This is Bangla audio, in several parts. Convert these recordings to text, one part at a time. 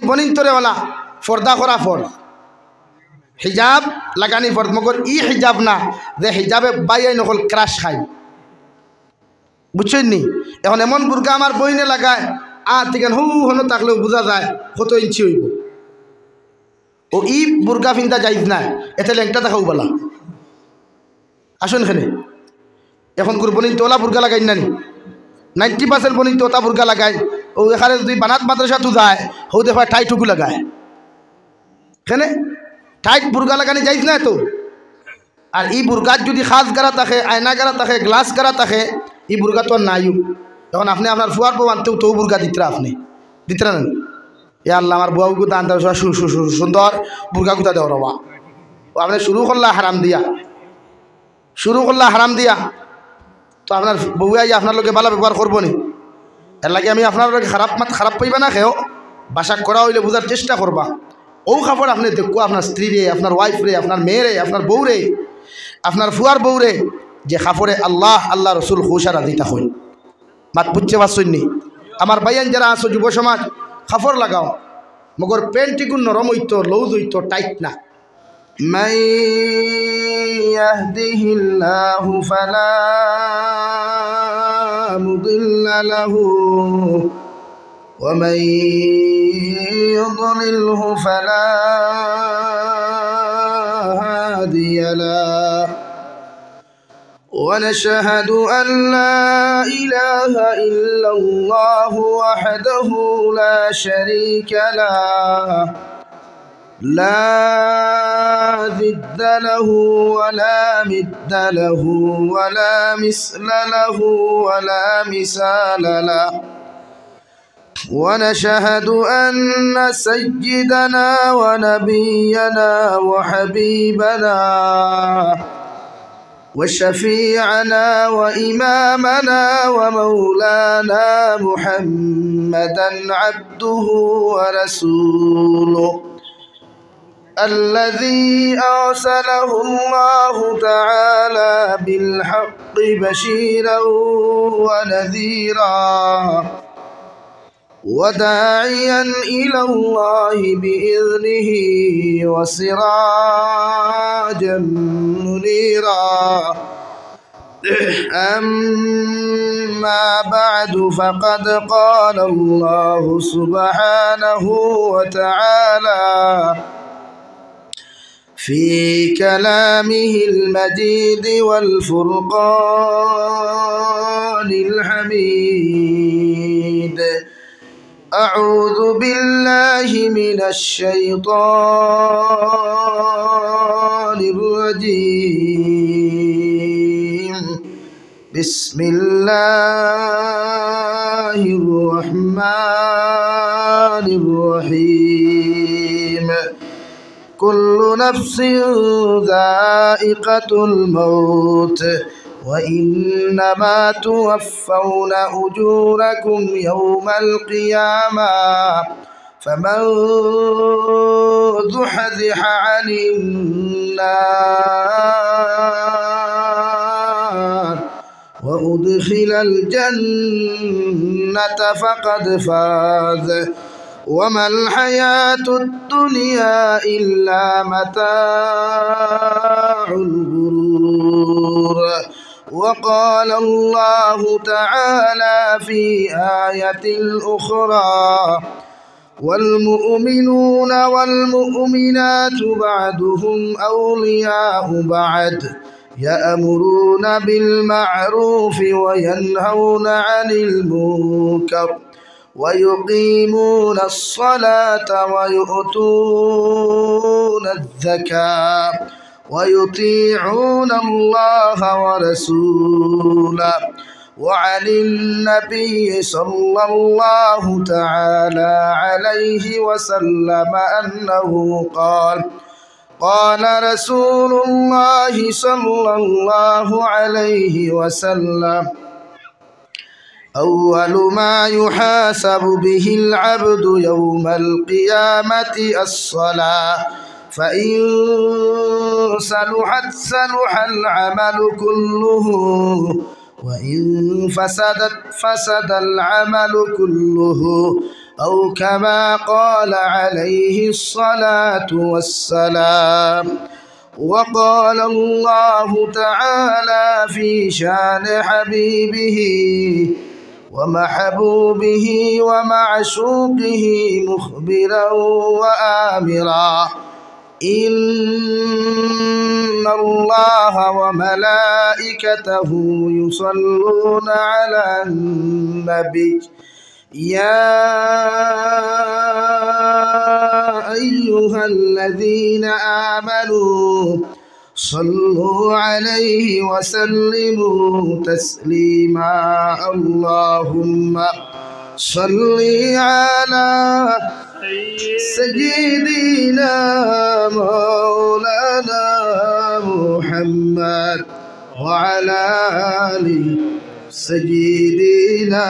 বনিন্তরেওয়ালা ফর্দা করা ফর্দ, হিজাব লাগানি ফর্দ, মগর ই হিজাব না যে হিজাবে বাইয়াই নকল ক্রাশ খাই, বুঝছেন নি? এখন এমন বুর্গা আমার বইনে লাগায় ঠিকান হু হন থাকলেও বোঝা যায় কত ইঞ্চি হইব। ও ই বুর্গা ফিন্দা যাইজ না, এতে ল্যাংটা দেখাও বলা। আসুন এখানে এখন বনিতে ওলা বুর্গা লাগাই নানি 90% বনিতে ওটা বুর্গা লাগায়। ও এখানে যদি বানাত মাদ্রাসা তো যায় হৌ দেখা টাইটুকু লাগায়, এখানে টাইট বুর্গা লাগানি যাইজ না তো। আর ই বুর্গার যদি খাস গারা থাকে, আয়না গারা থাকে, গ্লাস গারা থাকে, ই বুর্গা তো নাইও। এখন আপনি আপনার ফুয়ার বউ আনতেও তো বুর্গা দিতরা, আপনি দিতরা না? এ আল্লাহ আমার বুয়া গুতা আনতে সুন্দর বুর্গা গুতা দেওয়া রবা। ও আপনি শুরু করলা হারাম দিয়া, শুরু করলা হারাম দিয়া, তো আপনার বউয়াই আপনার লোকে ভালো ব্যবহার করবো নি? এর লাগে আমি আপনার লোকে খারাপ পাইবা না, খেয়েও বাসা করা হইলে বোঝার চেষ্টা করবা। ও খাবার আপনি দেখো আপনার স্ত্রী রে, আপনার ওয়াইফ রে, আপনার মেয়ে রে, আপনার বউ রে, আপনার ফুয়ার বউ রে, যে খাফরে আল্লাহ আল্লাহ রসুল খুশারা দিতা হইন। মাত বুঝতে পারছনি? আমার ভাইয়ান যারা আছো যুব সমাজ, খাফর লাগাও, মগর প্যান্টিগুন নরম হইতো, লৌজ হইতো, টাইট না। মান ইয়াহদিহিল্লাহু ফালা মুদিল্লা লাহু ওয়া মান ইউদ্লিলহু ফালা হাদিয়া লাহু। ونشهد أن لا إله إلا الله وحده لا شريك له لا ضد له ولا مد له ولا مثل له ولا مثال له. ونشهد أن سيدنا ونبينا وحبيبنا وشفيعنا وإمامنا ومولانا محمدا عبده ورسوله الذي أرسله الله تعالى بالحق بشيرا ونذيرا وداعيا إلى الله بإذنه وسراجا منيرا. أما بعد فقد قال الله سبحانه وتعالى في كلامه المجيد والفرقان الحميد: أعوذ بالله من الشيطان الرجيم. بسم الله الرحمن الرحيم. كل نفس ذائقة الموت وإنما توفون أجوركم يوم القيامة فمن زحزح عن النار وأدخل الجنة فقد فاز وما الحياة الدنيا إلا متاع الغرور. وقال الله تعالى في آية أخرى: والمؤمنون والمؤمنات بعضهم أولياء بعض يأمرون بالمعروف وينهون عن المنكر ويقيمون الصلاة ويؤتون الزكاة ويطيعون الله ورسوله. وعن النبي صلى الله تعالى عليه وسلم أنه قال: قال رسول الله صلى الله عليه وسلم: أول ما يحاسب به العبد يوم القيامة الصلاة فإن صلحت صلح العمل كله وإن فسدت فسد العمل كله أو كما قال عليه الصلاة والسلام. وقال الله تعالى في شان حبيبه ومحبوبه ومعشوقه مخبرا وآمرا: إن الله وملائكته يصلون على النبي يا أيها الذين آمنوا صلوا عليه وسلموا تسليما. اللهم صل على سيدنا مولانا محمد وعلى آل سيدنا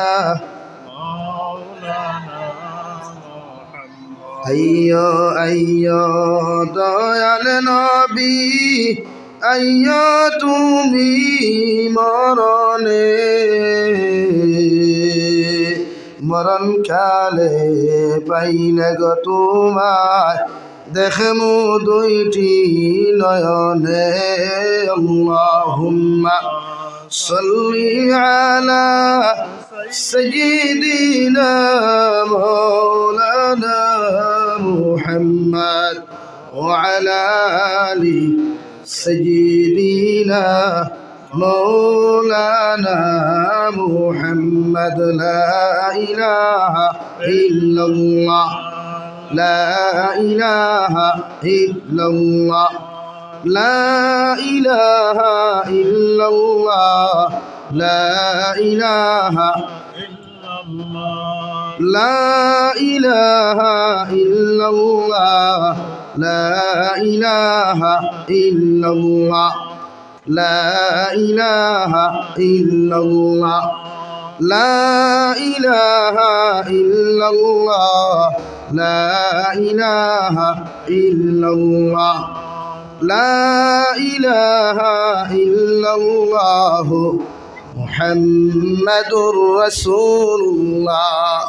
আইয়ো আইয়ো দয়াল নবী আইয়ো তুমি মরণে মরণ কালে পাইলে গো তোমায় দেখমু দুইটি নয়নে। আল্লাহুম্মা সাল্লি আলা সাইয়্যিদিনা মাওলানা মুহাম্মদ ওয়া আলা আলি সাইয়্যিদিনা মাওলানা মুহাম্মদ। লা ইলাহা ইল্লাল্লাহ লা ইলাহা ইল্লাল্লাহ লা ইলাহা ইল্লাল্লাহ লা ইলাহা লা ইলাহা ইল্লাল্লাহ লা ইলাহা ইল্লাল্লাহ লা ইলাহা ইল্লাল্লাহ লা ইলাহা ইল্লাল্লাহ লা ইলাহা ইল্লাল্লাহ লা ইলাহা ইল্লাল্লাহ মুহাম্মাদুর রাসূলুল্লাহ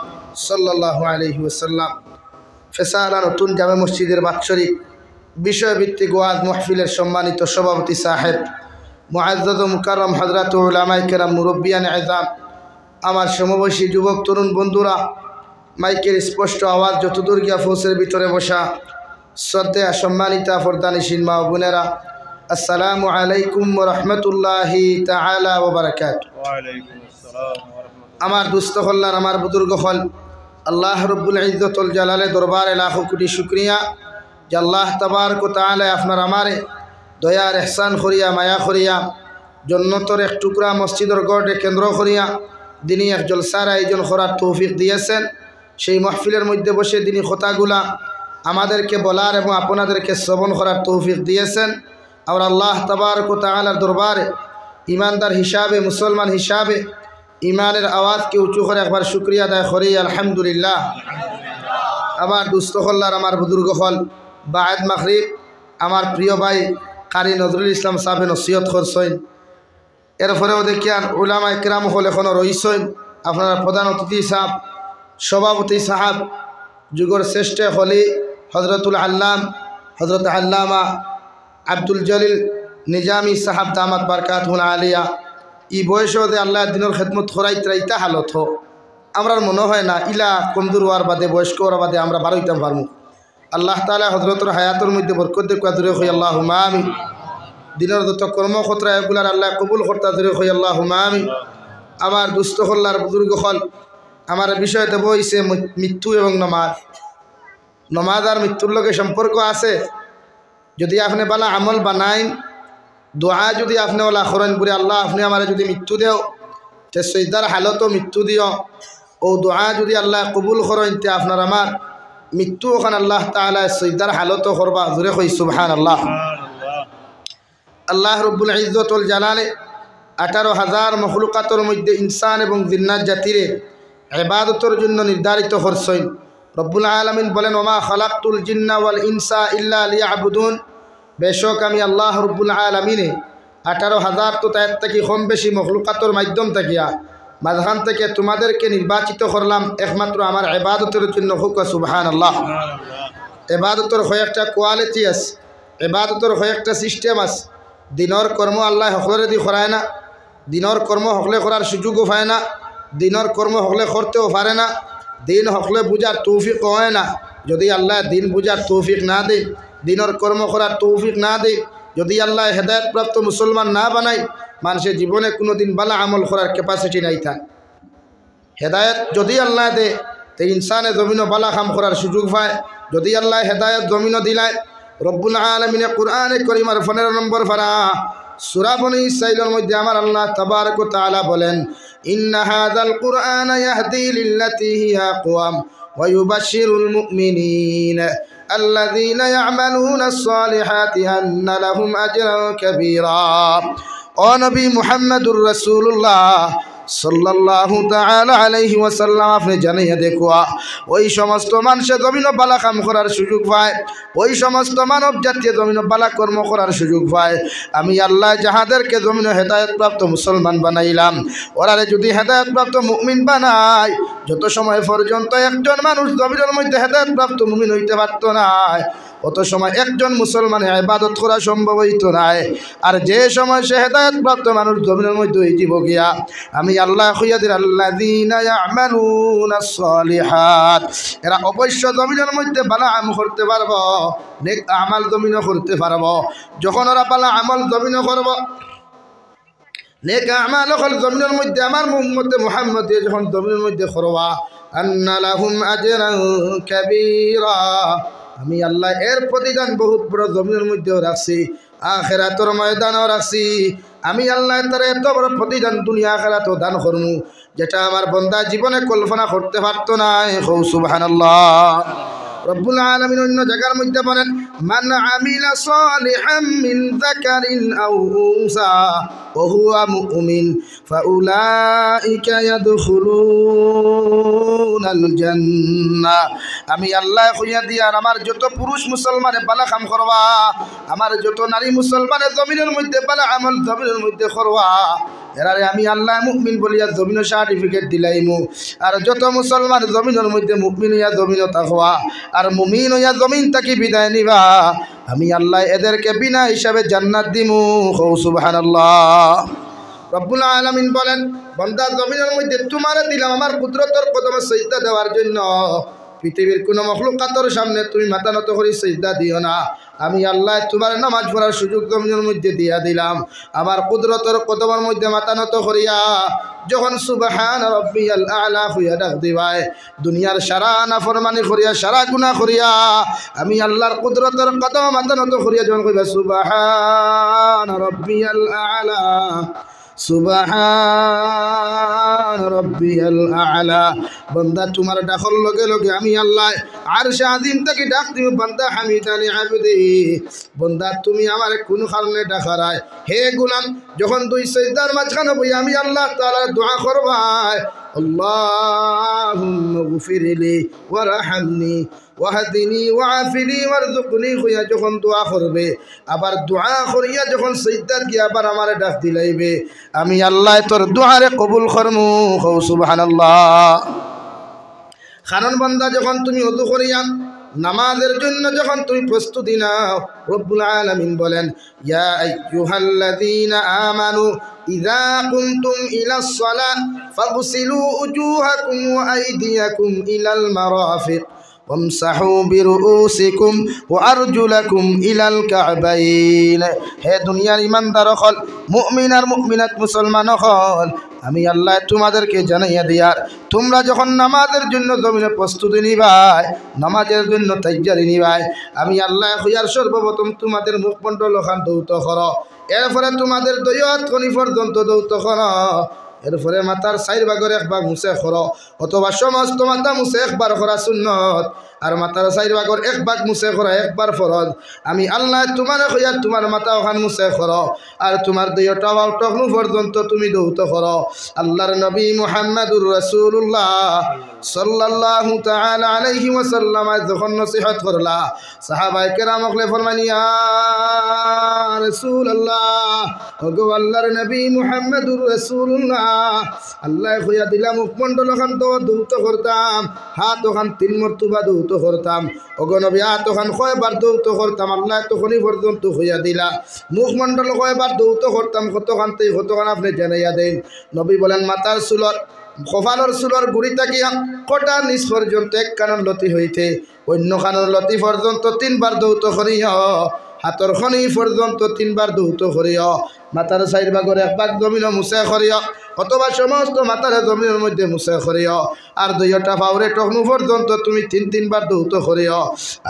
সাল্লাল্লাহু আলাইহি ওয়াসাল্লাম। ফেসালা নতুন জামে মসজিদের বাৎসরিক বিষয়ভিত্তিক ওয়াজ মাহফিলের সম্মানিত সভাপতি সাহেব মুআজ্জাজ ও মুকাররম হযরত উলামায়ে কেরাম মুরব্বিয়ান আযম, আমার সমবয়সী যুবক তরুণ বন্ধুরা, মাইকের স্পষ্ট আওয়াজ যতদূর গিয়া ফৌসের ভিতরে বসা শ্রদ্ধেয়া সম্মানিতা ফরদানিসীন মা বোনেরা, আসসালামু আলাইকুম ওয়া রাহমাতুল্লাহি তাআলা ওয়া বারাকাতুহু। ওয়া আলাইকুম আসসালাম ওয়া রাহমাতুল্লাহ। আমার দুস্থ হল্লার আমার বুজুর্গ হল আল্লাহ রব্বুল ইজ্জতুল জালালে দরবারে লাখো কোটি শুকরিয়া যে আল্লাহ তাবারক ওয়া তাআলা আপনার আমারে দয়ার ইহসান করিয়া মায়া করিয়া জন্নতর এক টুকরা মসজিদের গড়ে কেন্দ্র করিয়া দিনী এক জলসার আয়োজন করার তৌফিক দিয়েছেন। সেই মাহফিলের মধ্যে বসে দিনী কথাগুলা আমাদেরকে বলার এবং আপনাদেরকে শ্রবণ করার তৌফিক দিয়েছেন। আর আল্লাহ তাবারক ওয়া তাআলার দরবারে ইমানদার হিসাবে, মুসলমান হিসাবে ইমানের আওয়াজকে উঁচু করে একবার শুকরিয়া আদায় করি আলহামদুলিল্লাহ। আমার দুস্থ হল্লার আমার বুজুর্গ হল বাদ মাগরিব আমার প্রিয় ভাই কারি নজরুল ইসলাম সাহেব নসিহত করছেন। এরপরেও দেখিয়ান উলামায়ে কেরাম হল এখনও রইছেন। আপনারা প্রধান অতিথি সাহেব, সভাপতি সাহেব, যুগর শ্রেষ্ঠ হলি হজরতুল আল্লাম হজরত আল্লামা আব্দুল জলিল নিজামি সাহাব দামাত বারকাতুহুল আলিয়া, ই বয়সে আল্লাহ দিনের খেদমত করাইতে রাইতা হালত আমরার মনে হয় না ইলা কমজোর হওয়ার বাদে, বয়স্ক হওয়ার বাদে আমরা বারোইতাম পারবো। আল্লাহ তাআলা হজরতের হায়াতের মধ্যে বরকত দেখা জুড়ে হই আল্লাহুম্মা আমিন। দিনের যত কর্মক্ষেত্র এগুলার আল্লাহ কবুল করতে জুড়ে হই আল্লাহুম্মা আমিন। আমার দুস্থ হল্লার বুজুর্গ হল আমার বিষয়তে বইছে মৃত্যু এবং নমাজ। নমাজ আর মৃত্যুর লগে সম্পর্ক আছে। যদি আপনি বালা আমল বানাইন, দোয়া যদি আপনি ওলা করেন বলে আল্লাহ আপনি আমার যদি মৃত্যু দেও তে সজদার হালতও মৃত্যু দিও, ও দোয়া যদি আল্লাহ কবুল করেন তে আপনার আমার মৃত্যু ওখান আল্লাহ তাআলা সজদার হালতও করবা। জোরে কই সুবহানাল্লাহ। আল্লাহ রব্বুল ইজ্জতুল জালালে 18,000 মখলুকাতের মধ্যে ইনসান এবং জিন্নাত জাতিরে ইবাদতের জন্য নির্ধারিত করছেন। রব্বুল আলামিন বলেন, ওমা খালাকতুল জিন্না ওয়াল ইনসা ইল্লা লিয়াবুদুন। বেশক আমি আল্লাহ রব্বুল আলামিনে 18,000 তো তার থেকে কম বেশি মখলুকাতের মাধ্যম থাকিয়া মাঝখান থেকে তোমাদেরকে নির্বাচিত করলাম একমাত্র আমার ইবাদতের জন্য। হুক সুবহানাল্লাহ। ইবাদতের কয়েকটা কোয়ালিটি আছে, ইবাদতের কয়েকটা সিস্টেম আছে। দিনের কর্ম আল্লাহ সকলের দি করায় না, দিনের কর্ম সকলে করার সুযোগও পায় না, দিনের কর্ম সকলে করতেও পারে না, দিন সকলে বুঝার তৌফিক হয় না। যদি আল্লাহ দিন বুঝার তৌফিক না দেন, দিনের কর্ম করার তৌফিক না দেন, যদি আল্লাহ হেদায়তপ্রাপ্ত মুসলমান না বানায়, মানুষের জীবনে কোনো দিন বালা আমল করার ক্যাপাসিটি নাই থাকে। হেদায়ত যদি আল্লাহ দে তো ইনসানে জমিনও বালা কাম করার সুযোগ পায়। যদি আল্লাহ হেদায়ত জমিনও দিলায়, রব্বুল আলামিনে কুরআনে কারীমের 15 নম্বর পারা সূরা বনী ইসরাঈলের মধ্যে আমার আল্লাহ তাবারক ওয়া তাআলা বলেন, ইন্না হাযাল কুরআনা ইয়াহদি লিল্লাতী হিয়া আকওয়াম ওয়া ইউবাশশিরুল মুমিনিনা আল্লাযীনা ইয়া'মালুনাস সালিহাতি আন্না লাহুম আজরান কাবীরা। ও নবী মুহাম্মদুর রাসূলুল্লাহ সাল্লাল্লাহু তাআলা আলাইহি ওয়াসাল্লাম, আপনি জানিয়ে দেখো ওই সমস্ত মানুষে জমিন বালা কাম করার সুযোগ পায়, ওই সমস্ত মানব জাতীয় জমিন বালা কর্ম করার সুযোগ পায়। আমি আল্লাহ যাহাদেরকে জমিন হেদায়েতপ্রাপ্ত মুসলমান বানাইলাম, ওরারে যদি হেদায়েতপ্রাপ্ত মুমিন বানাই, যত সময় পর্যন্ত একজন মানুষ জমিনের মধ্যে হেদায়েতপ্রাপ্ত মুমিন হইতে পারত না, অত সময় একজন মুসলমানের ইবাদত করা সম্ভব হইত নাই। আর যে সময় সে হেদায়েতপ্রাপ্ত মানুষ জমিনের মধ্যে হইব গিয়া, আমি আল্লাহ কইয়া দিই আল্লাযীনা ইয়া'মালুনাস সালিহাত, এরা অবশ্য জমিনের মধ্যে ভালো আমল করতে পারব, নেক আমল জমিনও করতে পারব। যখন ওরা ভালো আমল জমিনও করব, নেক আমল হল জমিনের মধ্যে আমার উম্মতে মুহাম্মদ যখন জমিনের মধ্যে করবা, আন্না লাহুম আজরান কাবীরা, আমি আল্লাহ এর প্রতিদান বহুত বড় জমিনের মধ্যেও রাখছি, আখিরাতের ময়দানও রাখছি। আমি আল্লাহ তার এত বড় প্রতিদান দুনিয়া আখিরাতেও দান করমু, যেটা আমার বান্দা জীবনে কল্পনা করতে পারতো না। সুবহানাল্লাহ। রব্বুল আলামিন অন্য জায়গার মধ্যে বলেন, মান আমিলা সালিহাম মিন যাকারিন আও উনসা ওয়া হুয়া মুমিন ফাউলাইকা ইয়াদখুলুনাল জান্নাহ। আমি আল্লাহ কইয়া দিয়ার আমার যত পুরুষ মুসলমানে বালা কাম করবা, আমার যত নারী মুসলমানে জমিনের মধ্যে বালা আমল জমিনের মধ্যে করবা, এরারে আমি আল্লাহ মুমিন বলিয়া জমিন সার্টিফিকেট দিলাইমু। আর যত মুসলমান জমিনের মধ্যে মুমিন হইয়া জমিন থাকবা আর মুমিন হইয়া জমিন থাকি বিদায় নিবা, আমি আল্লাহ এদেরকে বিনা হিসাবে জান্নাত দিমু। সুবহানাল্লাহ। রব্বুল আলামিন বলেন, বান্দা জমিনের মধ্যে তোমারে দিলাম আমার কুদরতের কদমে সিজদা দেওয়ার জন্য। পৃথিবীর কোনো মখলুকাতের সামনে তুমি মাথা নত করে সিজদা দিও না। আমি আল্লাহ তোমার নামাজ পড়ার সুযোগ জমিনের মধ্যে দিয়া দিলাম। আমার কুদরতের কদমের মধ্যে মাথা নত করিয়া যখন সুবহান রাব্বিয়াল আ'লা হইয়া ডাক দিবাই, দুনিয়ার সারা নাফরমানি করিয়া সারা গুনাহ করিয়া আমি আল্লাহর কুদরতের কদমে মাথা নত করিয়া যখন কইবা সুবহান রাব্বিয়াল আ'লা, সুবহান রাব্বিয়াল আ'লা, বান্দা তোমার ডাকর লগে লগে আমি আল্লাহ আরশে আজিম থেকে ডাক দিব, বান্দা হামিদানি আবদি, বান্দা তুমি আমার কোন কারণে ডাকারায়। হে গোলাম, যখন দুই সিজদার মাঝখানে বই আমি আল্লাহ তাআলা দোয়া করবাই, আল্লাহুম্মা গফিরলি ওয়ারহামনি ওয়াহদিনি ওয়াআফিনি ওয়ারযুকনি কইয়া যখন দোয়া করবে, আবার দোয়া করিয়া যখন সিজদাত গিয়া আবার আমারে ডাক দিলাইবে, আমি আল্লাহ তোর দোয়ারে কবুল করমু। সুবহানাল্লাহ। কারণ বান্দা যখন তুমি ওযু করিয়া নামাজের জন্য যখন তুমি প্রস্তুতি নাও, রব্বুল আলামিন বলেন, ইয়া আইয়ুহাল্লাযীনা আমানু ইযা কুনতুম ইলাস সালাহ ফাগসিলু উজুহাকুম ওয়া আইদিয়াকুম ইলাল মারাফিক ওয়ামসাহু বিরুউসিকুম ওয়া আরজুলাকুম ইলাল কা'বাইন। হে দুনিয়ার ইমানদার হল, মুমিন আর মুমিনাত মুসলমান হল, আমি আল্লাহ তোমাদেরকে জানাইয়া দিয়ার, তোমরা যখন নামাজের জন্য জমিনে প্রস্তুতি নিবাই, নামাজের জন্য তৈয়ারি নিবাই, আমি আল্লাহ হইয়ার সর্বপ্রথম তোমাদের মুখমণ্ডল খান দৌত কর, এরপরে তোমাদের দৈয়ত খনি পর্যন্ত দৌত কর, এরপরে মাথার 4 ভাগের 1 ভাগ মুছে কর, অথবা সমস্ত মাথা মুছে একবার করা সুন্নত। আর মাথার চাইর ভাগর এক ভাগ মুছে করা একবার ফরজ আমি আল্লাহ তোমার হইয়া তোমার মাথা ওখান মুছে করো আর তোমার দুইটা বাউ টকনু পর্যন্ত তুমি দৌত করো আল্লাহর নবী মুহাম্মদুর রাসূলুল্লাহ সাল্লাল্লাহু তাআলা আলাইহি ওয়াসাল্লাম যখন নসিহত করলা সাহাবায়ে কেরাম ওগলে ফরমানি ইয়া রাসূলুল্লাহ ওগো আল্লাহর নবী মুহাম্মদুর রাসূলুল্লাহ আল্লাহ হইয়া দিলা মুখমণ্ডল ওখান তো দৌত করতাম হাত ওখান তিন মর্তবা দৌত করতাম ওগো নবী হাত ওখান কয়বার দৌত করতাম আল্লাহ তখনই পর্যন্ত হইয়া দিলা মুখমণ্ডল কয়বার দৌত করতাম কতখান আপনি জানাইয়া দেন নবী বলেন মাথার চুলর কপালর চুলর গুড়ি তাকিয়া কটার নিচ পর্যন্ত এক কানন লতি হইতে অন্য কানন লতি পর্যন্ত তিনবার দৌত করিয়া হাতর খনি পর্যন্ত তিনবার দৌত করিয়া মাথার চাইর ভাগর এক ভাগ জমিন মুছে করিয়া অথবা সমস্ত মাথার জমিনের মধ্যে মুছে করিয়া আর দুইটা পাউরে টকনু পর্যন্ত তুমি তিনবার দৌত করিয়া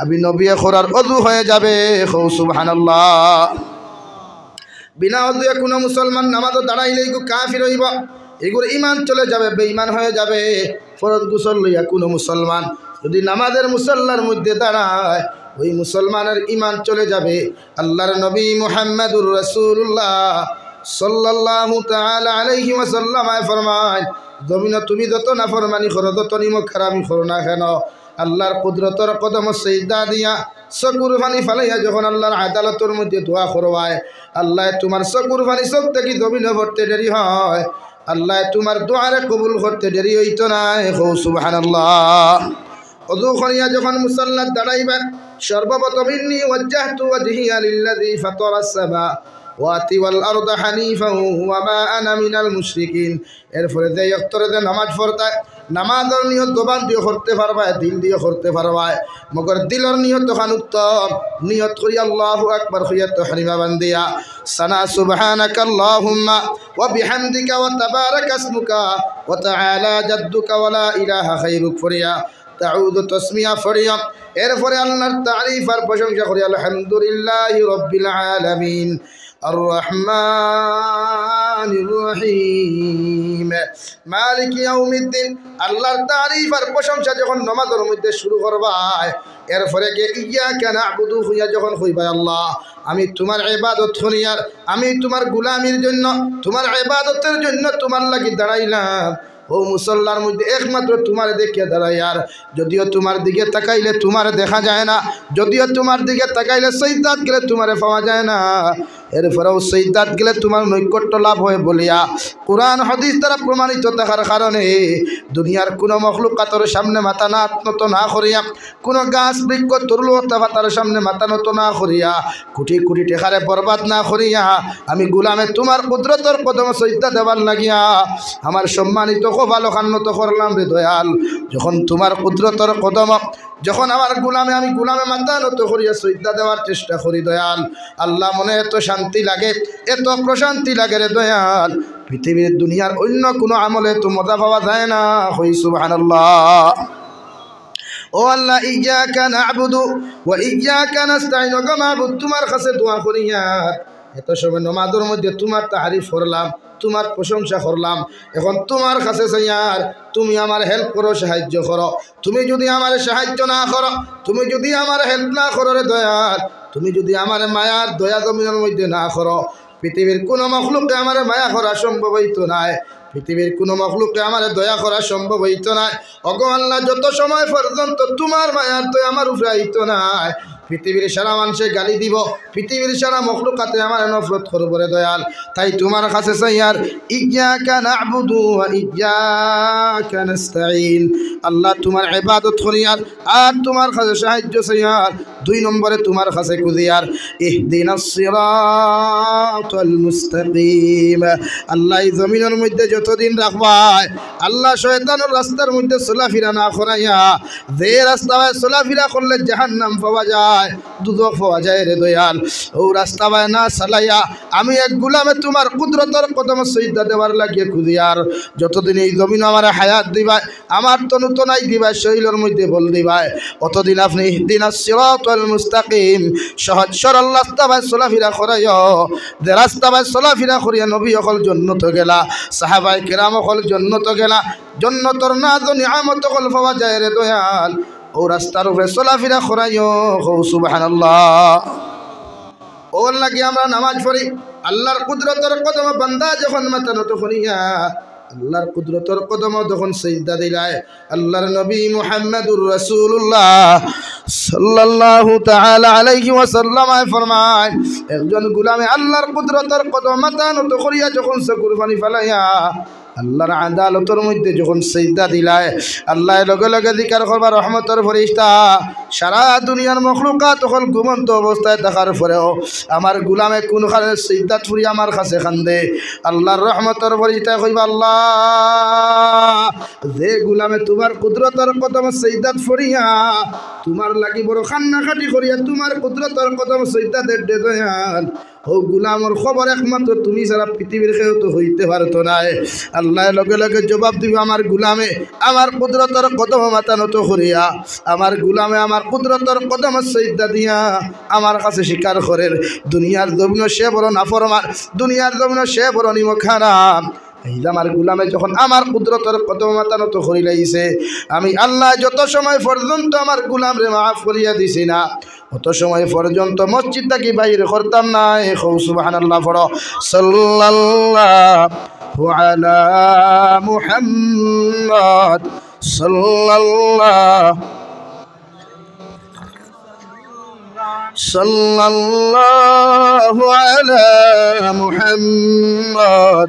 আমি নবী করার অজু হয়ে যাবে সুবহানাল্লাহ বিনা অজুয়ে কোনো মুসলমান নামাজও দাঁড়াইলে এগু কাফির হইব এগুর ইমান চলে যাবে বেঈমান হয়ে যাবে ফরজ গোসল লইয়া কোনো মুসলমান যদি নামাজের মুসল্লার মধ্যে দাঁড়ায় ওই মুসলমানের ইমান চলে যাবে আল্লাহর নবী মুহাম্মদুর রাসূলুল্লাহ সাল্লাল্লাহু তাআলা আলাইহি ওয়াসাল্লাম ফরমান জমিন তুমি যত নাফরমানি করো যত নিমক খারামি করো না কেন আল্লাহর কুদরতর কদম সিজদা দিয়া চকুর পানি ফালাইয়া যখন আল্লাহর আদালতের মধ্যে দোয়া করবায় আল্লাহ তোমার চকুর পানি চোখ থেকে জমিনে ভরতে দেরি হয় আল্লাহ তোমার দোয়ারে কবুল করতে দেরি হইতো না সুবহানাল্লাহ ওযু করিয়া যখন মুসাল্লাত দাঁড়াইবেন সর্বপ্রথম ইন্নী ওয়াজ্জাহতু ওয়াজহিয়া লিল্লাযী ফাতারাস সামাওয়াতি ওয়াল আরদা হানিফা ওয়া মা আনা মিনাল মুশরিকিন এরপরে যে অক্তরে যে নামাজ পড়তা নামাজের নিয়ত জবান দিয়ে করতে পারবা দিল দিয়ে করতে পারবা মগর দিলের নিয়ত তখন উত্তম নিয়ত করি আল্লাহু আকবার হইয়া তাহরিমা বান্দিয়া সানা সুবহানাকা আল্লাহুম্মা ওয়া বিহামদিকা ওয়া তাবারাকা ইসমুকা ওয়া তাআলা জাদ্দুকা ওয়া লা ইলাহা গায়রুক ফরিয়া তাউযু তাসমিয়া ফরিয়া এরপরে আল্লাহর তারিফ আর প্রশংসা করি আলহামদুলিল্লাহি রাব্বিল আলামিন আর রহমানির রহিম মালিক ইয়াউমিদ্দিন আল্লাহর তারিফ আর প্রশংসা যখন নামাজের মধ্যে শুরু করবা এরপরে কে ইয়াকা না'বুদু হইয়া যখন কইবা আল্লাহ আমি তোমার ইবাদত করি আর আমি তোমার গোলামির জন্য তোমার ইবাদতের জন্য তোমার লাগি দাঁড়াইলাম ও মুসল্লার মধ্যে একমাত্র তোমার দেখে দাঁড়াই আর যদিও তোমার দিকে তাকাইলে তোমার দেখা যায় না যদিও তোমার দিকে তাকাইলে সিজদাত গেলে তোমারে পাওয়া যায় না এরপরেও সিজদাত গেলে তোমার নৈকট্য লাভ হয় বলিয়া কোরআন হাদিস দ্বারা প্রমাণিত থাকার কারণে দুনিয়ার কোনো মখলুকাতের সামনে মাথা নত না করিয়া কোনো গাছ বৃক্ষ তরুল তার সামনে মাথা নত না করিয়া কোটি কোটি টাকারে বরবাদ না করিয়া আমি গোলামে তোমার কুদরতের কদম সিজদা দেবার লাগিয়া আমার সম্মানিত ভালো খান্নত করলাম রে দয়াল যখন তোমার কুদরতের কদম যখন আমার গোলামে আমি গোলামে মাথা নত করিয়া সিজদা দেওয়ার চেষ্টা করি দয়াল আল্লাহ মনে এত শান্তি লাগে এত প্রশান্তি লাগে রে দয়াল পৃথিবীর দুনিয়ার অন্য কোনো আমলে তো মজা পাওয়া যায় না হই সুবহানাল্লাহ ও আল্লাহ ইয়াকা না'বুদু ওয়া ইয়াকা নাস্তাঈন ওয়া মা'বুদ তোমার কাছে দোয়া করিয়া এত সময় নামাজের মধ্যে তোমার তারিফ করলাম তোমার প্রশংসা করলাম এখন তোমার কাছে চাইয়ার তুমি আমার হেল্প করো সাহায্য করো তুমি যদি আমার সাহায্য না করো তুমি যদি আমার হেল্প না করো রে দয়াল তুমি যদি আমার মায়ার দয়া জমিনের মধ্যে না করো পৃথিবীর কোনো মখলুককে আমার মায়া করা সম্ভব হইতো না পৃথিবীর কোনো মখলুককে আমার দয়া করা সম্ভব হইতো না ওগো আল্লাহ যত সময় পর্যন্ত তোমার মায়ার দয়া আমার উপরে হইতো না পৃথিবীর সারা মানুষে গালি দিব পৃথিবীর সারা মখলুকাতে আমার নফরত করব রে দয়াল তাই তোমার কাছে চাইয়ার ইয়াকা না'বুদু ওয়া ইয়াকা নাস্তাঈন আল্লাহ তোমার ইবাদত করিয়ার আর তোমার কাছে সাহায্য চাইয়ার দুই নম্বরে তোমার কাছে খুঁজিয়ার ইহদিনাস সিরাতাল মুস্তাকিম আল্লাহ এই জমিনের মধ্যে যতদিন রাখবায় আল্লাহ শয়তানের রাস্তার মধ্যে চলাফেরা না করাইয়া যে রাস্তায় চলাফেরা করলে জাহান্নাম পাওয়া যায় দুজক পাওয়া যায় রে দয়াল ও রাস্তা বায় না চালাইয়া আমি এক গোলামে তোমার কুদরতের কদম সিজদা দেওয়ার লাগিয়ে খুঁজিয়ার যতদিন এই জমিন আমার হায়াত দিবাই আমার তনু তনাই দিবাই শরীরের মধ্যে বল দিবাই অতদিন আপনি ইহদিনাস সিরাতাল মুস্তাকিম সহজ সরল রাস্তা বায় চলাফেরা করাইও যে রাস্তা বায় চলাফেরা করিয়া নবী সকল জান্নাত গেলা সাহাবায়ে কেরাম সকল জান্নাত গেলা জান্নাতের নাজ নিয়ামত সকল পাওয়া যায় রে দয়াল ও রাস্তার উপরে চলাফেরা করাইও সুবহানাল্লাহ। ওর লাগে আমরা নামাজ পড়ি। আল্লাহর কুদরতের কদম বান্দা যখন মাথা নত করিয়া আল্লাহর কুদরতের কদম যখন সিজদা দিলায় আল্লাহর নবী মুহাম্মদুর রাসূলুল্লাহ সাল্লাল্লাহু তাআলা আলাইহি ওয়াসাল্লাম ফরমায়, একজন গোলামে আল্লাহর কুদরতের কদম মাথা নত করিয়া যখন চকুর পানি ফেলাইয়া আল্লাহর আদালতের মধ্যে যখন সিজদা দিলায় আল্লাহ লগে লগে জিকির করবা রহমতের ফেরেশতা। সারা দুনিয়ার মখলুকাত তখন ঘুমন্ত অবস্থায় থাকার পরেও আমার গোলামে কোনখানে সিজদাত ফুরি আমার কাছে খান্দে, আল্লাহর রহমতের ফেরেশতা কইবা আল্লাহ যে গোলামে তোমার কুদরতের কদম সিজদাত ফুরিয়া তোমার লাগি বড় কান্নাকাটি করিয়া তোমার কুদরতের কদম সিজদাতে দেন, ও গোলামর খবর একমাত্র তুমি ছাড়া পৃথিবীর কেউ তো হইতে পারতো না। আল্লাহ লগে লগে জবাব দিব আমার গোলামে আমার কুদরতের কদম মাথা নত করিয়া আমার গোলামে আমার কুদরতের কদম সিজদা দিয়া আমার কাছে স্বীকার করেন দুনিয়ার জমিন সে বড় নাফরমান, দুনিয়ার জমিন সে বড় নিমখারাম। আমার গোলামে যখন আমার কুদরতের কদম মাথা নত করি লাইছে আমি আল্লাহ যত সময় পর্যন্ত আমার গোলাম রে মাফ করিয়া দিছি না অত সময় পর্যন্ত মসজিদ থেকে বাইরে করতাম না। সুবহানাল্লাহ পড়ো। সাল্লাল্লাহু আলা মুহাম্মদ সাল্লাল্লাহু আলা মুহাম্মদ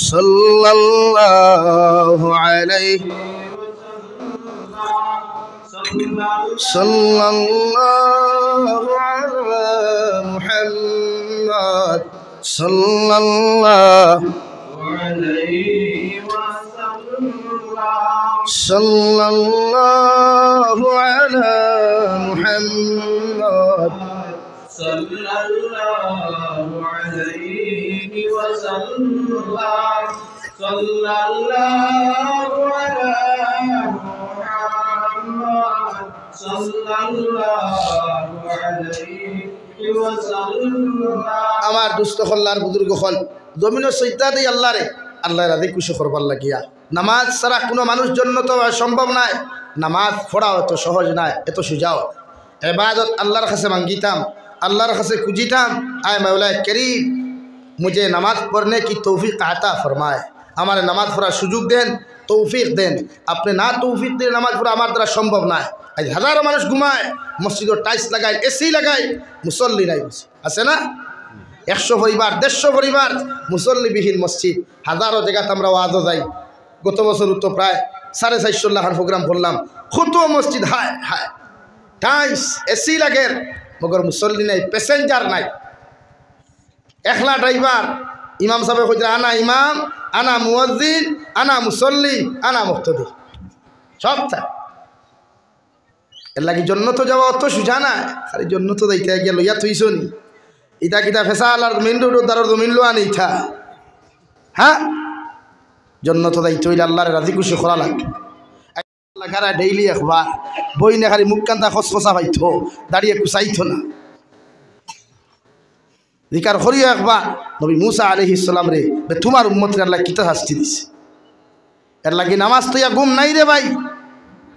সাল্লাল্লাহু আলাইহি সাল্লাল্লাহু আলা মুহাম্মদ সাল্লাল্লাহু আলাইহি সাল্লাল্লাহু আলা মুহাম্মদ সাল্লাল্লাহু আলাইহি ওয়াসাল্লাম সাল্লাল্লাহু আলা মুহাম্মদ সাল্লাল্লাহু আলাইহি ওয়াসাল্লাম। আমার দুস্থ হল্লার বুজুর্গ হল জমিনের সৈতা দেই আল্লাহ রে আল্লাহ রাজি খুশি করবার লাগিয়া নামাজ ছাড়া কোনো মানুষ জন্য তো সম্ভব নয়, নামাজ পড়াও এত সহজ নয়, এত সুজাও ইবাদত আল্লাহর কাছে মাঙ্গিতাম, अल्लाह से कुजीताम आए मौला करीम मुझे नमाज पढ़ने की तौफीक अता फरमाए, हमारे नमाज पढ़ार सुযোগ दें, तौफीक दें। अपने ना तौफीक दिए नमाज पढ़ा हमारे द्वारा संभव ना है। आज हजारों मानुष घुमाए मस्जिद टाइल्स लगाए एसी लगाए मुसल्ली नहीं बसे आसे ना 100 परिवार 150 परिवार मुसल्लीবিহীন मस्जिद हजारों जगह আমরা ওয়াজও যাই। গত বছর তো প্রায় 450 লাখের প্রোগ্রাম করলাম, কত মসজিদ হায় হায় টাইলস এসি লাগে मगर मुसल्ली नहीं, पैसेंजर नहीं, एकला ड्राइवर इमाम साहब खुद आना इमाम आना मुअज्जिन आना मुसल्ली आना मुक्तदी सब था। एला की जन्नत तो जावा तो सुजाना खाली जन्नत तो दैते गया लइया तुइसो नी इता किता फैसाल और मेन रोड दार जमीन लो आनी था। हाँ जन्नत तो दैते इला अल्लाह रे राजी खुशी करा लागे लगारा डेली अखबार বই না খালি মুখ কান্দা খসখসা পাইতো দাঁড়িয়ে কুচাইতো না জিকার করিও একবার নবী মুসা আলাইহিস সালাম রে তোমার উম্মতের আল্লাহ কিতা শাস্তি দিছে এর লাগি নামাজ তো ইয়া গুম নাই রে ভাই।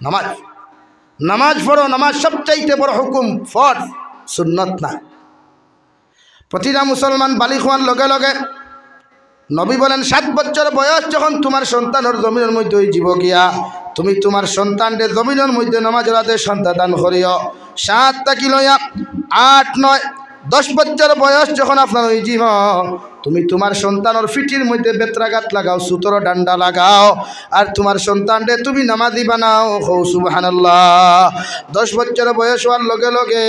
নামাজ নামাজ পড়ো, নামাজ সবচাইতে বড় হুকুম ফরজ সুন্নত না। প্রতিটা মুসলমান বালিগ হওয়ার লগে লগে নবী বলেন 7 বছর বয়স যখন তোমার সন্তানের জমিনের মধ্যে জীব গিয়া তুমি তোমার সন্তানদের জমিনের মধ্যে নামাজের আদেশ সন্তান দান করিও। 7 থেকে লইয়া 8, 9, 10 বছর বয়স যখন আপনার ওই জীব তুমি তোমার সন্তানের ফিটির মধ্যে বেত্রাঘাত লাগাও, সুতোর ডান্ডা লাগাও আর তোমার সন্তানদের তুমি নামাজি বানাও। হো সুবহানাল্লাহ। 10 বছর বয়স হওয়ার লগে লগে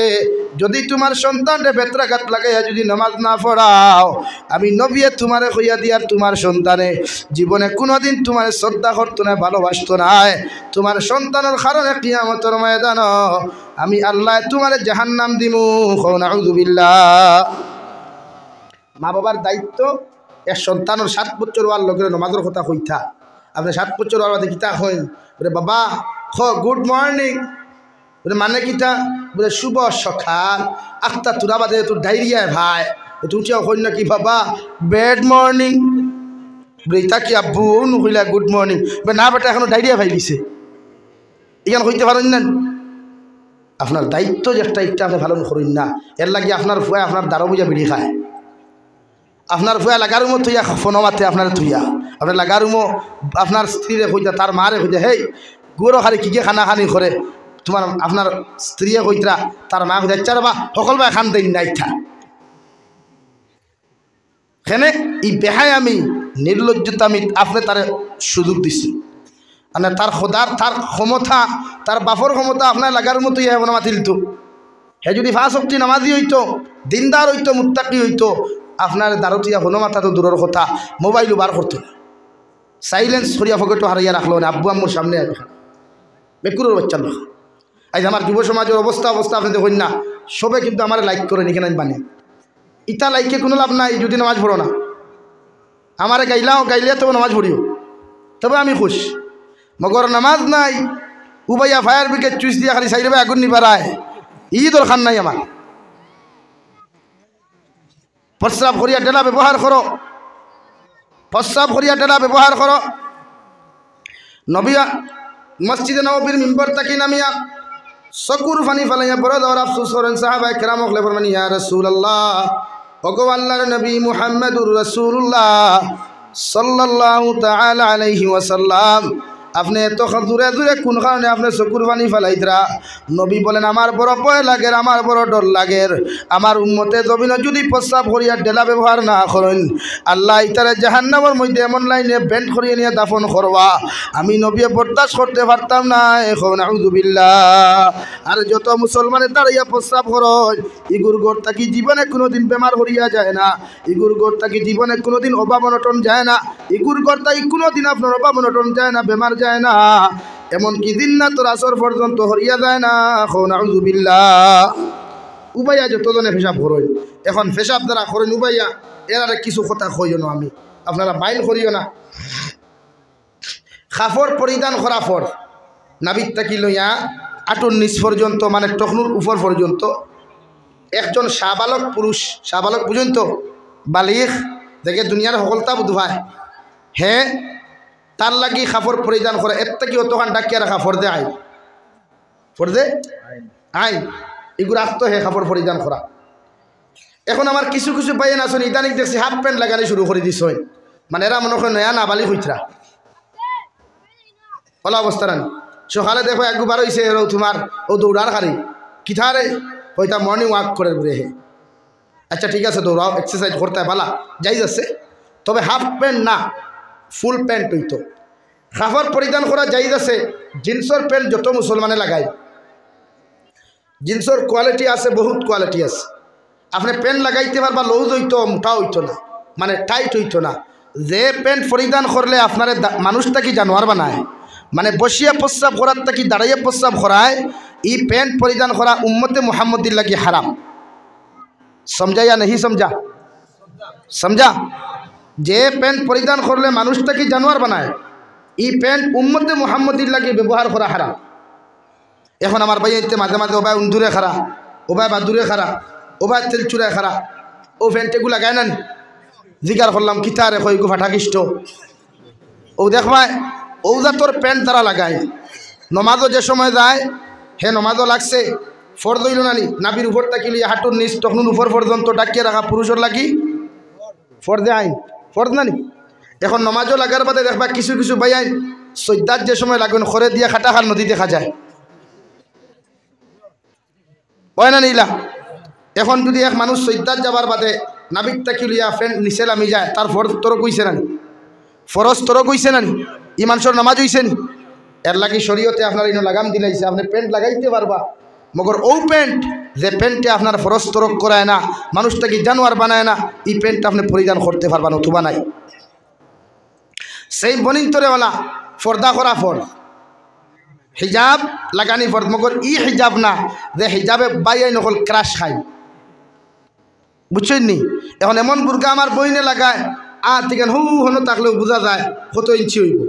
যদি তোমার সন্তানদের বেত্রাঘাত লাগাইয়া যদি নামাজ না পড়াও আমি নবী তোমারে কইয়া দিয়ার তোমার সন্তানে জীবনে কোনোদিন তোমার শ্রদ্ধা করতো না, ভালোবাসতো না। তোমার সন্তানের কারণে কিয়ামতের ময়দান আমি আল্লাহ তোমারে জাহান্নাম দিমু। নাউযুবিল্লাহ। মা বাবার দায়িত্ব এক সন্তানের 7 বছর হওয়ার লগে নমাজের কথা কইতা। আপনি 7 বছর হওয়ার বাদে কিতা হইন বলে বাবা খ গুড মর্নিং বলে মানে কিতা বলে শুভ সকাল। আখতা তোরা বাদে তোর ডায়রিয়া ভাই তুই হইন না কি বাবা ব্যাড মর্নিং বলে ইতা কি আব্বু নকইলা গুড মর্নিং না বেটা এখনো ডায়রিয়া ভাই দিছে এখানে হইতে পারেন না আপনার দায়িত্ব যেটা একটা আপনি পালন করেন না। এর লাগে আপনার ফুয়া আপনার দ্বারা বুঝা বিড়ি খায়, আপনার ফুয়া লাগার রুমো থইয়া ফোন মাতে আপনার থইয়া, আপনার লাগার রুমো আপনার স্ত্রীরে কইতা, তার মারে কইতা, হেই গুড়ো খালি কি খানা খানি করে তোমার আপনার স্ত্রীয়ে কইতরা, তার মা কইতা চার বা সকল বা খান দেন নাই থা। সেনে এই বেহায় আমি নির্লজ্জতা আমি আপনি তার সুযোগ দিছি, মানে তার খোদার তার ক্ষমতা, তার বাপর ক্ষমতা আপনার লাগার মতো ইয়ে না মাতিল তো। হে যদি ফাঁস শক্তি নামাজি হইতো, দিনদার হইতো, মুত্তাকি হইতো, আপনার দারুতিয়া হনমাতা তো দূরের কথা, মোবাইলও বার করতো না, সাইলেন্স করিয়া ফকেটও হারাইয়া রাখলো না। আব্বু আম্মুর সামনে বেকুরের বাচ্চার লোক। আজ আমার যুব সমাজের অবস্থা আপনি দেখুন না, সবে কিন্তু আমার লাইক করেন, এখানে আমি বানি ইটা লাইকে কোনো লাভ নাই যদি নামাজ পড়ো না। আমারে গাইলে তবে নামাজ পড়িও, তবে আমি খুশ। মগর নামাজ নাই, উবাইয়া ফায়ার ব্রিগেড চুইস দিয়া খালি সাইডে আগুন নি পারায়, ই দরকার নাই আমার। প্রস্রাব করিয়া ডেলা ব্যবহার করো, প্রস্রাব করিয়া ডেলা ব্যবহার করো। নবিয়া মসজিদে নববীর মিম্বর তাকি নামিয়া চকুর ফানি ফেলাইয়া বড় দর আফসোস করেন সাহাবায়ে কেরাম হলে ফরমান, ইয়া রাসূলুল্লাহ, ওগো আল্লাহর নবী মুহাম্মদুর রাসূলুল্লাহ সাল্লাল্লাহু তাআলা আলাইহি ওয়াসাল্লাম, আপনি এত দূরে দূরে কোন কারণে আপনি চকুর পানি ফেলাইতরা? নবী বলেন, আমার বড় ভয় লাগে, আমার বড় ডর লাগে, আমার উম্মতে জমিন যদি প্রস্রাব করিয়া ডেলা ব্যবহার না করেন, আল্লাহ ইতারে জাহান্নামের মধ্যে এমন লাইনে বেন্ড করিয়ে নিয়ে দাফন করবা, আমি নবী বরদাস্ত করতে পারতাম না। এখন আউযুবিল্লাহ। আর যত মুসলমানের দাঁড়াইয়া প্রস্রাব করেন, ইগুর গোর তাকি জীবনে কোনোদিন বেমার হরিয়া যায় না, ইগুর গোর তাকি জীবনে কোনোদিন অভাব অনটন যায় না, ইগুর গোর তাই কোনোদিন আপনার অভাব অনটন যায় না, বেমার যায় না, এমনকি জিন্নাতুল আসর পর্যন্ত হরিয়া যায় না। এখন আউযুবিল্লাহ। উবাইয়া যতজনে পেশাব করেন, এখন পেশাব দ্বারা করেন উবাইয়া, এর আর কিছু কথা কইও না, আমি আপনারা বাইল করিও না। খাফর পরিধান করা ফর নাবিত তাকি লইয়া আটুর নিচ পর্যন্ত, মানে টকনুর উপর পর্যন্ত, একজন শাহবালক পুরুষ, শাহবালক পর্যন্ত বালিগ দেখে দুনিয়ার সকলতা বুধবায়, হে তার লাগি খাফর পরিধান করে, এর থেকে অতখান ডাকিয়া রাখা ফর্দে আইন, ফর্দে আইন, এগুলো আসতো হে খাফর পরিধান করা। এখন আমার কিছু কিছু পাইয়েন আসুন, ইদানিক দেখছি হাফ প্যান্ট লাগানি শুরু করে দিস, মানে এরা মনে করেন নয়া না বালি হইতরা ওলা অবস্থা রানি। সকালে দেখো একবার হয়েছে তোমার ও দৌড়ার হারি কিথারে হয়তো মর্নিং ওয়াক করে বলে হে, আচ্ছা ঠিক আছে দৌড়াও, এক্সারসাইজ করতে পালা যাই যাচ্ছে, তবে হাফ প্যান্ট না, ফুল প্যান্ট হইতো। খাফর পরিধান করা যাই আছে। জিন্সর প্যান্ট যত মুসলমানে লাগায়, জিন্সর কোয়ালিটি আছে, বহুত কোয়ালিটি আছে। আপনি প্যান্ট লাগাইতে পারবা, লউজ হইতো, মোটা হইতো না, মানে টাইট হইতো না। যে প্যান্ট পরিধান করলে আপনার মানুষটা কি জানোয়ার বানায়, মানে বসিয়া প্রস্রাব করার তাকি দাঁড়াইয়া প্রস্রাব করায়, এই প্যান্ট পরিধান করা উম্মতে মুহাম্মদির লাগি হারাম। সমঝা या नहीं समझा? समझा? যে প্যান্ট পরিধান করলে মানুষটা কি জানোয়ার বানায়, এই প্যান্ট উম্মতে মুহাম্মদির লাগি ব্যবহার করা হারাম। এখন আমার ভাই মাঝে মাঝে ওবায় উন্দুরে খারা, ওবায় বাদুরে খারা, ওবায় তেল চুরায় খারা, ও প্যান্টেগু লাগায় না জিগার করলাম কিতারে কইগু ফাটাকিষ্ট, ও দেখবায় ওজা তোর প্যান্ট তারা লাগায়। নমাজও যে সময় যায়, হে নমাজও লাগছে, ফর্দ হইল নানি, নাবির উপর তাকিলি হাঁটুর নিচ তখন উপর পর্যন্ত ডাকিয়ে রাখা পুরুষের লাগি ফর্দে আইন, ফর্দ নানি। এখন নমাজও লাগার বাদে দেখবা কিছু কিছু ভাই আইন সৈদার যে সময় লাগবেন খরে দিয়ে খাটাখাল নদী দেখা যায়, হয় না নিলা। এখন যদি এক মানুষ সৈদার যাবার বাদে নাবিক তাকিলিয়া ফ্রেন্ড নিচে নামি যায়, তার ফরজ তোর কইছে নানি, ফরজ তোর কইছে নানি, ই মানুষের নামাজ হইছে নি? এর লাগি শরীয়তে আপনার ইনো লাগাম দিলাইছে, আপনি প্যান্ট লাগাইতে পারবা, মগর ও প্যান্ট যে প্যান্টে আপনার ফরজ তরক করায় না, মানুষটাকে জানোয়ার বানায় না, এই প্যান্টটা আপনি পরিধান করতে পারবা নতুবা নাই। সেই বনিন্তরেওয়ালা ফর্দা করা ফর, হিজাব লাগানি ফর, মগর ই হিজাব না যে হিজাবে বাইয়াই নকল ক্রাশ খায়, বুঝছেন নি? এখন এমন বুর্গা আমার বইনে লাগায়, তিকেন হু হনো থাকলেও বোঝা যায় কত ইঞ্চি হইব।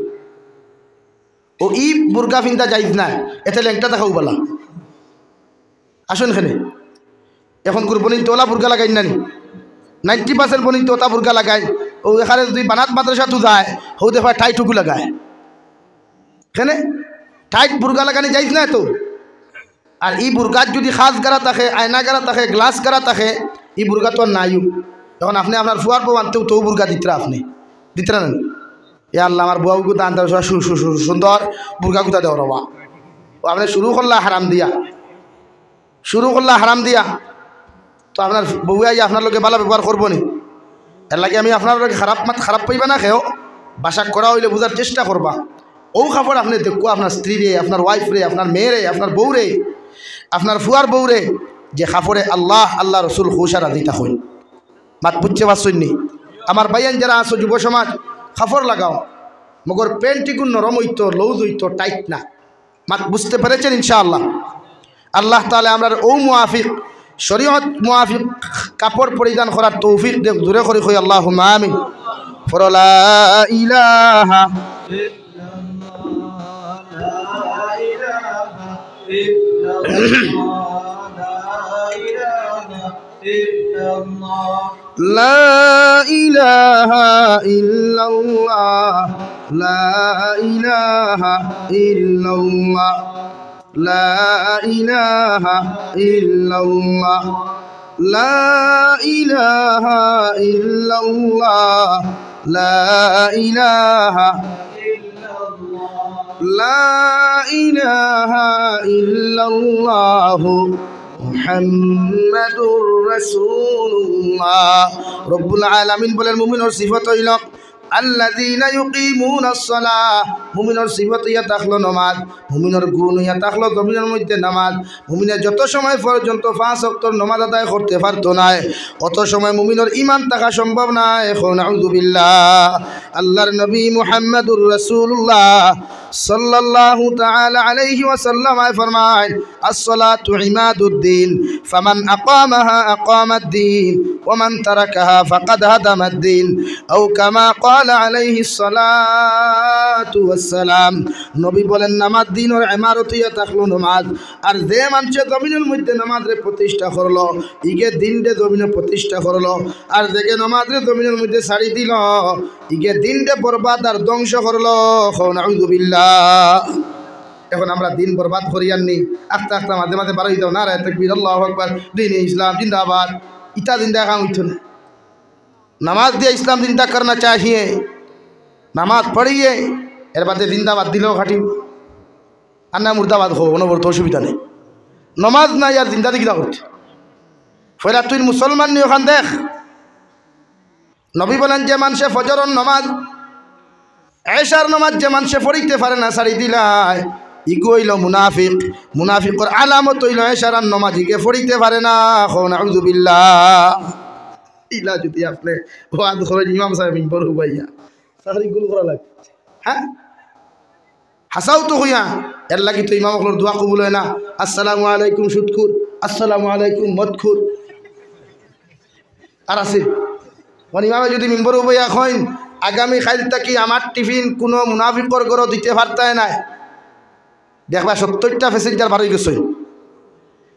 ও ই বুর্গা ফিনতা যাইজ না, এতে লেংটা দেখাও বলা। আসুন এখানে এখন বনিত ওলা বুর্গা লাগাই নানি, 90% বনিত ওটা বুর্গা লাগায়। ও এখানে যদি বানাত মাদ্রাসা তো যায়, হৌ দেখা টাইটুকু লাগায়, এখানে টাইট বুর্গা লাগানি যাইজ না তো। আর ই বুরগাত যদি খাস গারা থাকে, আয়না গারা থাকে, গ্লাস গারা থাকে, ই বুরগা তো নাইও। এখন আপনি আপনার ফুয়ার বউ আনতেও তো বুরগা দিতরা, আপনি দিতরা নেন। এ আল্লাহ আমার বউকে দান দেওয়া সুন্দর বুরগা গুতা দেওয়া রবা। আপনি শুরু করলা হারাম দিয়া, শুরু করলা হারাম দিয়া, তো আপনার বউ আই আপনার লোকে ভালো ব্যবহার করবো নি? এর লাগে আমি আপনার লোকে খারাপ পাইবা না, খেয়েও বাসা করা হইলে বোঝার চেষ্টা করবা। ও কাপড় আপনি দেখো আপনার স্ত্রী রে, আপনার ওয়াইফ রে, আপনার মেয়ে রে, আপনার বউ রে, আপনার ফুয়ার বউ রে, যে কাপড়ে আল্লাহ আল্লাহ রসুল খুশারা দিতা হই। মাত বুঝছে পারছনি? আমার ভাইয়ান যারা আছো যুব সমাজ, কাপড় লাগাও, মগর প্যান্টিকুন নরম হইতো, লৌজ হইতো, টাইট না। মাত বুঝতে পেরেছেন ইনশাআল্লাহ? আল্লাহ তাআলা আমরা ও মুআফিক শরীয়ত মুআফিক কাপড় পরিধান করার তৌফিক দেখ, দূরে করে কই আল্লাহুম্মা আমিন। ফরলা ইলাহা লা ইলাহা ইল্লাল্লাহ, লা ইলাহা ইল্লাল্লাহ, লা ইলাহা ইল্লাল্লাহ, লা ইলাহা ইল্লাল্লাহ, লা ইলাহা লা ইলাহা ইল্লাল্লাহ মুহাম্মাদুর রাসূলুল্লাহ। রব্বুল আলামিন বলেন মুমিনের সিফাত হইল আল্লাযীনা ইউকিমুনাস সালাহ। মুমিনের সিফাত ইয়া তাখলো নামাজ, মুমিনের গুণ ইয়া তাখলো জমিনের মধ্যে নামাজ। মুমিনে যত সময় পর্যন্ত 5 ওয়াক্ত নামাজ আদায় করতে পারতো না, অত সময় মুমিনের ঈমান থাকা সম্ভব না। এখন আউযু বিল্লাহ। আল্লাহর নবী মুহাম্মাদুর রাসূলুল্লাহ সাল্লাল্লাহু তাআলা আলাইহি ওয়াসাল্লাম ফরমায় as-salatu imaduddin faman aqamaha aqama-ad-din wa man tarakaha faqad hadama-ad-din aw kama qala alayhi as-salatu was-salam। নবী বলেন নামাজ দিনের ইমারত ইয়া তাখলো নামাজ। আর যে মানুষ জমিনের মধ্যে নামাজের প্রতিষ্ঠা করলো, ইগে দিনটা জমিনে প্রতিষ্ঠা করলো। আর দেখে নামাজের জমিনের মধ্যে ছাড়ি দিল, ইগে দিনটা বরবাদ আর ধ্বংস করলো। নাউযু বিল্লাহ। এখন আমরা দিন বরবাদ করি আননি, আস্তে আস্তে মাঝে মাঝে বারো দিতাম, নারায়ে তাকবীর, আল্লাহু আকবার, দ্বীনে ইসলাম জিন্দাবাদ, ইটা জিন্দা কাম হইতো না। নামাজ দিয়ে ইসলাম জিন্দা করনা চাহিए, নামাজ পড়িয়ে এর বাদে জিন্দাবাদ দিলেও খাটিব, আর না মুর্দাবাদ হো, অনবরত অসুবিধা নেই। নমাজ নাই আর জিন্দা দিকে করতে ফেরা তুই মুসলমান নি। ওখান দেখ নবী বলেন যে মানুষে ফজরের নমাজ, এশার নমাজ যে মানুষে পড়িতে পারে না, ছাড়ি দিলায়, ইগো হইল মুনাফিক। মুনাফিকর আলামত হইল এশার নমাজ ইগে পড়িতে পারে না। নাউযু বিল্লাহ। ইলা যদি আপনি ওয়াজ করেন ইমাম সাহেব বড় ভাইয়া সারি গুল করা লাগে, হ্যাঁ হাসাও তো হইয়া, এর লাগি তো ইমামগুলোর দোয়া কবুল হয় না। আসসালামু আলাইকুম সুদখুর, আসসালামু আলাইকুম মদখুর। আর আছে মানে ইমামে যদি মিম্বর উবইয়া কইন আগামী খাইল থাকি আমার টিফিন কোনো মুনাফিকর ঘরও দিতে পারতায় না, দেখবা 70টা প্যাসেঞ্জার বাড়ি গেছে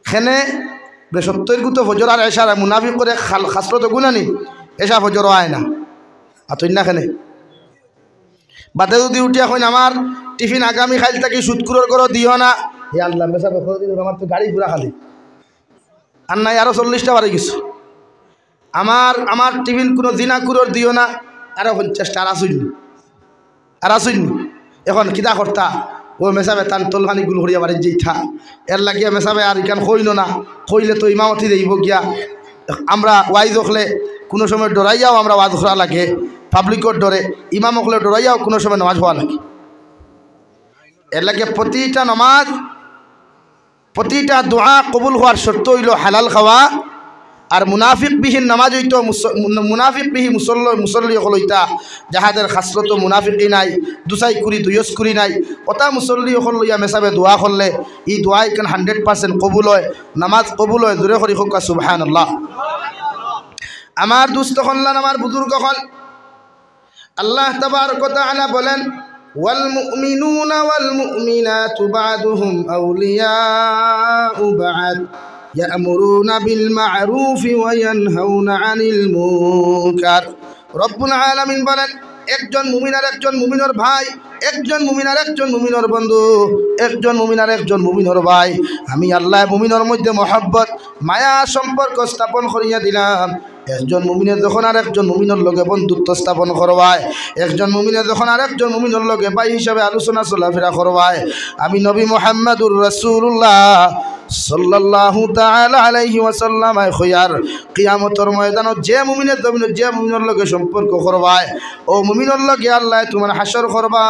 সেনে 70 গুতো ফজর আর এশার মুনাফিক করে খাসরত গুনানি, এশা ফজরও আয় না। আতই না খেনে বাদে যদি উঠিয়া কইন আমার টিফিন আগামী খাইল থাকি সুদকুরর ঘরও দিও না, হে আল্লাহ মেসা আমার তো গাড়ি ঘোরা খালি আর নাই, আরও 40টা বাড়ি গেছে। আমার টিফিন কোনো জিনাকুরর দিও না, আরও 50টা। আর আসুন এখন কিতা করতা, ও মেসাবে তান তলখানি গুল করিয়া বাড়ি যেইথা, এর লাগিয়া মেসাবে আর ইকান কইল না, কইলে তো ইমামতি দেব গিয়া। আমরা ওয়াইজ হলে কোনো সময় ডরাইয়াও আমরা ওয়াজ করা লাগে, পাবলিকর ডরে, ইমাম হলে ডরাইয়াও কোনো সময় নামাজ হওয়া লাগে। এর লাগে প্রতিটা নামাজ, প্রতিটা দোয়া কবুল হওয়ার শর্ত হইল হালাল খাওয়া। আর মুনাফিক বিহীন নামাজ হইতো, মুনাফিক বিহীন মুসল্লি হল হইতা যাহাদের খাসরত মুনাফিকই নাই, দুসাই কুরি দুয়স কুরি নাই, ওটা মুসল্লি হল লইয়া মেসাবে দোয়া করলে ই দোয়া এখান 100% কবুল হয়, নামাজ কবুল হয়। জোরে করি হোক সুবহানাল্লাহ। আমার দুস্থ হল্লান, আমার বুজুর্গ হল, আল্লাহ তাবারক ওয়া তাআলা বলেন ওয়াল মুমিনুনা ওয়াল মুমিনাতু বা'দুহুম আউলিয়াউ বা'দ ইয়ামুরুনা বিল মা'রুফি ওয়া ইয়ানহাউনা আনিল মুনকার। রব্বুল আলামিন বলেন একজন মুমিন আর একজন মুমিনের ভাই, একজন মুমিন আর একজন মুমিনের বন্ধু, একজন মুমিন আর একজন মুমিনের ভাই। আমি আল্লাহ মুমিনের মধ্যে মহব্বত মায়া সম্পর্ক স্থাপন করিয়া দিলাম। একজন মুমিনে যখন আর একজন মুমিনের লগে বন্ধুত্ব স্থাপন করবায়, একজন মুমিনে যখন আর একজন মুমিনের লগে ভাই হিসাবে আলোচনা চলাফেরা করবায়, আমি নবী মুহাম্মদুর রাসূলুল্লাহ সাল্লাল্লাহু তাআলা আলাইহি ওয়াসাল্লাম খয়ার কিয়ামতের ময়দানত যে মুমিনের জমিনে যে মুমিনের লগে সম্পর্ক করবায়, ও মুমিনের লগে আল্লাহ তোমার হাসর করবা।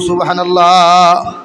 সুবহানাল্লাহ।